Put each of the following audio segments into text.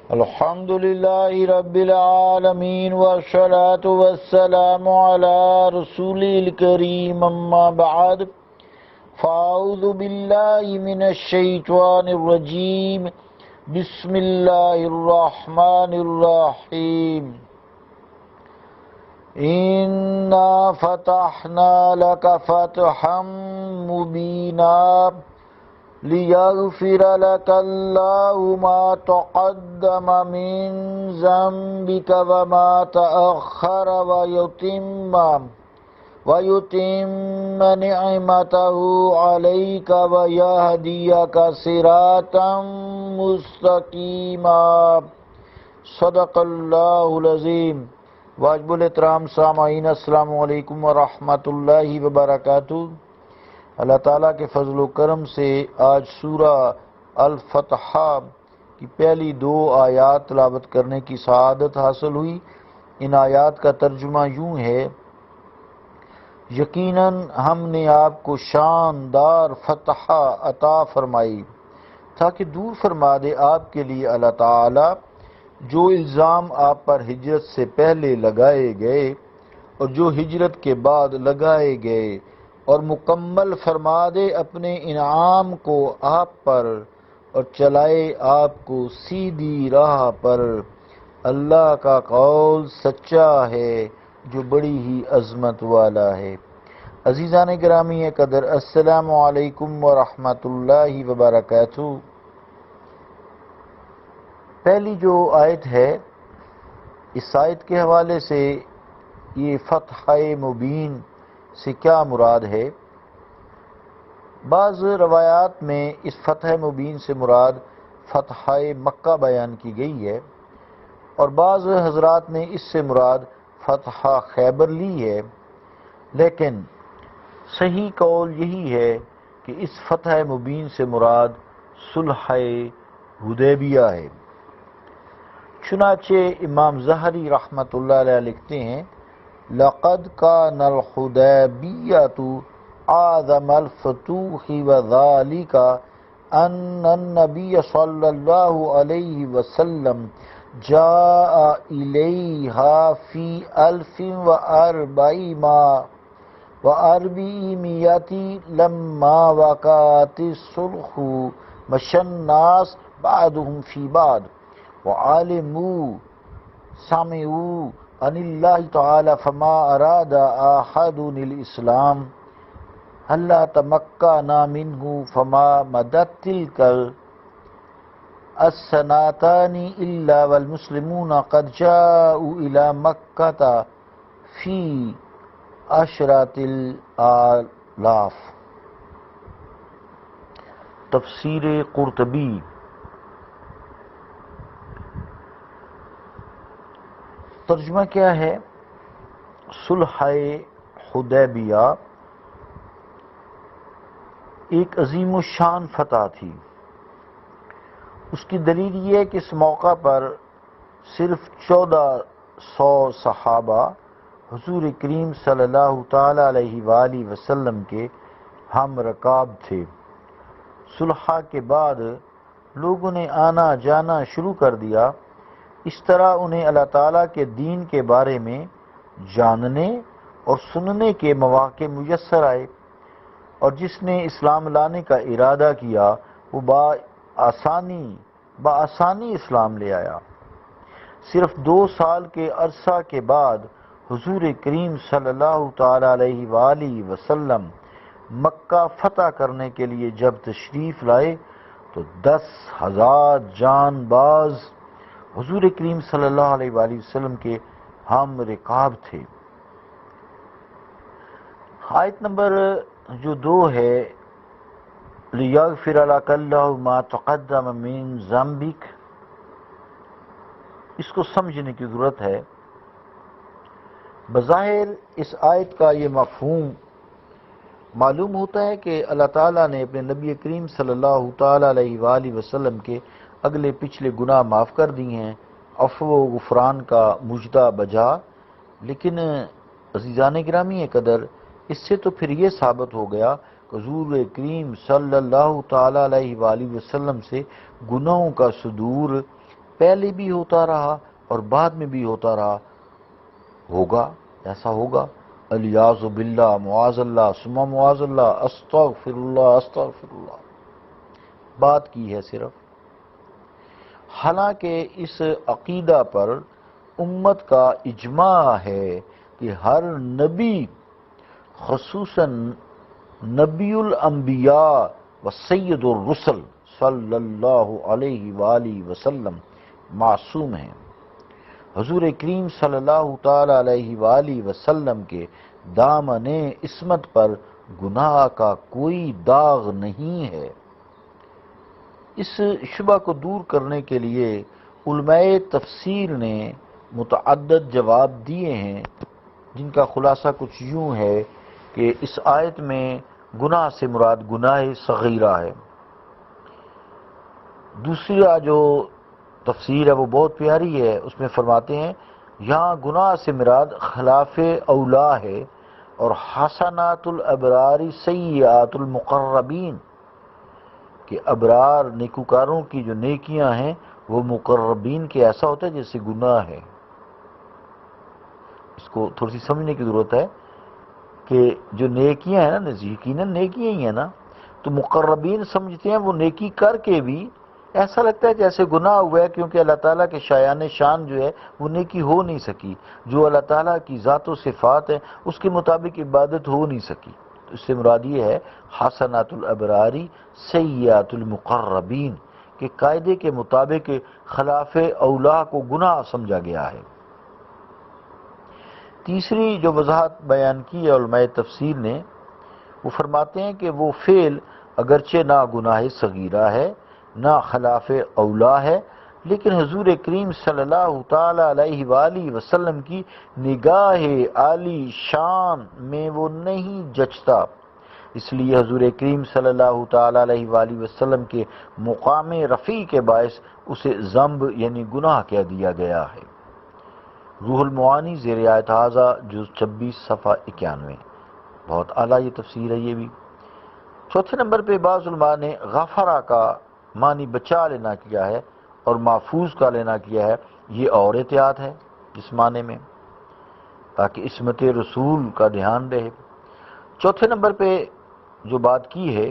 الحمد لله رب العالمين والصلاة والسلام على رسوله الكريم أما بعد فأعوذ بالله من الشيطان الرجيم بسم الله الرحمن الرحيم إنا فتحنا لك فتحا مبينا ليغفر لك الله ما تقدم من ذنبك وما تأخر ويتم نعمته عليك ويهديك صراطا مستقيما صدق اللہ العظیم۔ واجب الاحترام سامعین، السلام علیکم ورحمۃ اللہ وبرکاتہ۔ اللہ تعالیٰ کے فضل و کرم سے آج سورہ الفتح کی پہلی 2 آیات تلاوت کرنے کی سعادت حاصل ہوئی۔ ان آیات کا ترجمہ یوں ہے: یقیناً ہم نے آپ کو شاندار فتح عطا فرمائی تاکہ دور فرما دے آپ کے لیے اللہ تعالیٰ جو الزام آپ پر ہجرت سے پہلے لگائے گئے اور جو ہجرت کے بعد لگائے گئے، اور مکمل فرما دے اپنے انعام کو آپ پر اور چلائے آپ کو سیدھی راہ پر۔ اللہ کا قول سچا ہے جو بڑی ہی عظمت والا ہے۔ عزیزان گرامی قدر، السلام علیکم ورحمۃ اللہ وبرکاتہ۔ پہلی جو آیت ہے، اس آیت کے حوالے سے یہ فتح مبین سے کیا مراد ہے؟ بعض روایات میں اس فتح مبین سے مراد فتح مکہ بیان کی گئی ہے، اور بعض حضرات نے اس سے مراد فتح خیبر لی ہے، لیکن صحیح قول یہی ہے کہ اس فتح مبین سے مراد صلح حدیبیہ ہے۔ چنانچہ امام ظاہری رحمۃ اللہ علیہ لکھتے ہیں: لقد كان الحدیبیۃ اعظم الفتوح وذلك ان النبی صلی اللہ علیہ وسلم جاء الیہا فی 1400 لما وقعت الصلح مشى الناس بعضهم في بعض وعلموا سمعوا عن اللہ تعالی فما اراد احد الاسلام اللہ تمکنا منہ فما مدت تلک السنتان الا والمسلمون قد جاءوا الى مکۃ فی عشرۃ الالاف۔ تفسیر قرطبی۔ ترجمہ کیا ہے؟ صلح حدیبیہ ایک عظیم الشان فتح تھی۔ اس کی دلیل یہ ہے کہ اس موقع پر صرف 1400 صحابہ حضور کریم صلی اللہ تعالی علیہ وآلہ وسلم کے ہم رکاب تھے۔ صلح کے بعد لوگوں نے آنا جانا شروع کر دیا۔ اس طرح انہیں اللہ تعالیٰ کے دین کے بارے میں جاننے اور سننے کے مواقع میسر آئے، اور جس نے اسلام لانے کا ارادہ کیا وہ بآسانی اسلام لے آیا۔ صرف 2 سال کے عرصہ کے بعد حضور کریم صلی اللہ تعالی علیہ وآلہ وسلم مکہ فتح کرنے کے لیے جب تشریف لائے تو 10,000 جان باز حضور کریم صلی اللہ علیہ وآلہ وسلم کے ہم رکاب تھے۔ آیت نمبر جو 2 ہے، لِيَغْفِرَ لَكَ اللَّهُ مَا تَقَدَّمَ مِن ذَنبِكَ، اس کو سمجھنے کی ضرورت ہے۔ بظاہر اس آیت کا یہ مفہوم معلوم ہوتا ہے کہ اللہ تعالیٰ نے اپنے نبی کریم صلی اللہ تعالی علیہ وآلہ وسلم کے اگلے پچھلے گناہ معاف کر دیے ہیں، عفو و غفران کا مژدہ بجا۔ لیکن عزیزان گرامی قدر، اس سے تو پھر یہ ثابت ہو گیا کہ حضور کریم صلی اللہ تعالی علیہ وآلہ وسلم سے گناہوں کا صدور پہلے بھی ہوتا رہا اور بعد میں بھی ہوتا رہا، ہوگا، ایسا ہوگا۔ الیاذ باللہ، معاذ اللہ، ثم معاذ اللہ، استغفر اللہ، استغفر اللہ، بات کی ہے صرف۔ حالانکہ اس عقیدہ پر امت کا اجماع ہے کہ ہر نبی، خصوصاً نبی الانبیاء و سید الرسل صلی اللہ علیہ وآلہ وسلم معصوم ہیں۔ حضور کریم صلی اللہ تعالی علیہ وآلہ وسلم کے دامن عصمت پر گناہ کا کوئی داغ نہیں ہے۔ اس شبہ کو دور کرنے کے لیے علماء تفسیر نے متعدد جواب دیے ہیں، جن کا خلاصہ کچھ یوں ہے کہ اس آیت میں گناہ سے مراد گناہ صغیرہ ہے۔ دوسرا جو تفسیر ہے وہ بہت پیاری ہے، اس میں فرماتے ہیں یہاں گناہ سے مراد خلاف اولا ہے، اور حسنات الابرار سیئات المقربین، کہ ابرار نیکوکاروں کی جو نیکیاں ہیں وہ مقربین کے ایسا ہوتا ہے جیسے گناہ ہے۔ اس کو تھوڑی سی سمجھنے کی ضرورت ہے کہ جو نیکیاں ہیں نا، یقیناً نیکیاں ہی ہیں نا، تو مقربین سمجھتے ہیں وہ نیکی کر کے بھی ایسا لگتا ہے جیسے گناہ ہوا ہے، کیونکہ اللہ تعالیٰ کے شایان شان جو ہے وہ نیکی ہو نہیں سکی، جو اللہ تعالیٰ کی ذات و صفات ہے اس کے مطابق عبادت ہو نہیں سکی۔ تو اس سے مراد یہ ہے حسنات الابراری سیئات المقربین، کہ قاعدے کے مطابق خلاف اولا کو گناہ سمجھا گیا ہے۔ تیسری جو وضاحت بیان کی ہے علماء تفسیر نے، وہ فرماتے ہیں کہ وہ فعل اگرچہ نہ گناہ صغیرہ ہے نہ خلاف اولا ہے، لیکن حضور کریم صلی اللہ تعالی علیہ وآلہ وسلم کی نگاہ عالی شان میں وہ نہیں جچتا، اس لیے حضور کریم صلی اللہ تعالی علیہ وآلہ وسلم کے مقام رفیع کے باعث اسے ذنب یعنی گناہ کہہ دیا گیا ہے۔ روح المعانی زیر آیت ھذا جز 26 صفحہ 91، بہت اعلیٰ یہ تفسیر ہے یہ بھی۔ چوتھے نمبر پہ بعض علماء نے غفرہ کا معنی بچا لینا کیا ہے اور محفوظ کا لینا کیا ہے، یہ اور احتیاط ہے اس معنی میں، تاکہ عصمت رسول کا دھیان رہے۔ چوتھے نمبر پہ جو بات کی ہے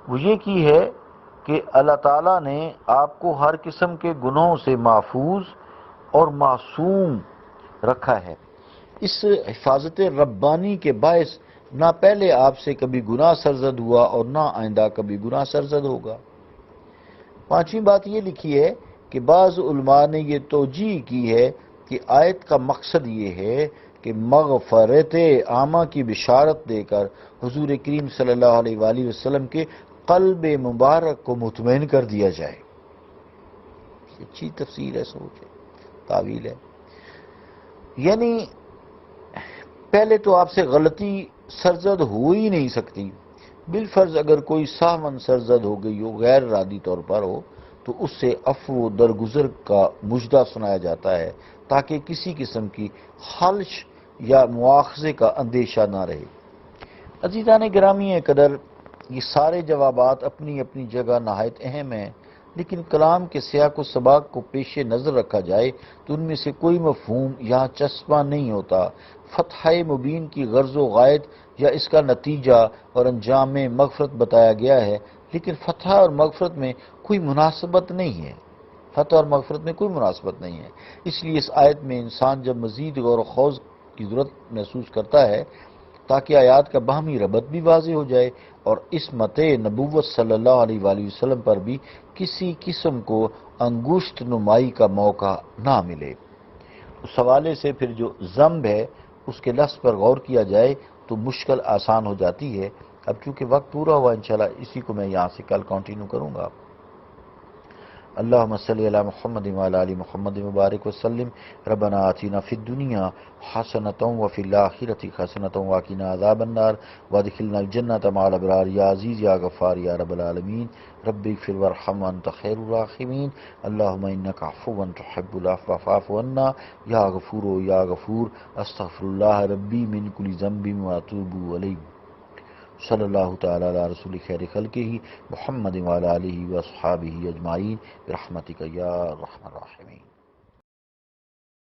وہ یہ کی ہے کہ اللہ تعالیٰ نے آپ کو ہر قسم کے گناہوں سے محفوظ اور معصوم رکھا ہے۔ اس حفاظت ربانی کے باعث نہ پہلے آپ سے کبھی گناہ سرزد ہوا اور نہ آئندہ کبھی گناہ سرزد ہوگا۔ پانچویں بات یہ لکھی ہے کہ بعض علماء نے یہ توجیہ کی ہے کہ آیت کا مقصد یہ ہے کہ مغفرت عامہ کی بشارت دے کر حضور کریم صلی اللہ علیہ وآلہ وسلم کے قلب مبارک کو مطمئن کر دیا جائے۔ اچھی تفسیر ہے، سوچ ہے، تعویل ہے۔ یعنی پہلے تو آپ سے غلطی سرزد ہو ہی نہیں سکتی، بالفرض اگر کوئی سہون سرزد ہو گئی ہو، غیر ارادی طور پر ہو، تو اس سے عفو و درگزر کا مژدہ سنایا جاتا ہے تاکہ کسی قسم کی خلش یا مواخذے کا اندیشہ نہ رہے۔ عزیزان گرامی قدر، یہ سارے جوابات اپنی اپنی جگہ نہایت اہم ہیں، لیکن کلام کے سیاق و سباق کو پیش نظر رکھا جائے تو ان میں سے کوئی مفہوم یہاں چسپاں نہیں ہوتا۔ فتح مبین کی غرض و غایت یا اس کا نتیجہ اور انجام میں مغفرت بتایا گیا ہے، لیکن فتح اور مغفرت میں کوئی مناسبت نہیں ہے، فتح اور مغفرت میں کوئی مناسبت نہیں ہے۔ اس لیے اس آیت میں انسان جب مزید غور و خوض کی ضرورت محسوس کرتا ہے تاکہ آیات کا باہمی ربط بھی واضح ہو جائے اور عصمت نبوت صلی اللہ علیہ وآلہ وسلم پر بھی کسی قسم کو انگشت نمائی کا موقع نہ ملے۔ اس حوالے سے پھر جو ذنب ہے اس کے لفظ پر غور کیا جائے تو مشکل آسان ہو جاتی ہے۔ اب چونکہ وقت پورا ہوا، انشاءاللہ اسی کو میں یہاں سے کل کنٹینیو کروں گا۔ اللہم صلی علی محمد وعلی آل محمد مبارک وسلم۔ ربنا آتنا فی الدنیا حسنۃ وفی الآخرۃ حسنۃ وقنا عذاب النار وادخلنا الجنۃ مع الابرار یا عزیز یا غفار یا رب العالمین۔ رب اغفر وارحم وانت خیر الراحمین۔ اللہم انک عفو تحب العفو فاعف عنا یا غفور یا غفور۔ استغفر اللہ ربی من کل ذنب واتوب الیہ۔ صلی اللہ تعالی علی رسول خیر خلقہ محمد وعلی آلہ واصحابہ اجمعین برحمتک یا ارحم الراحمین۔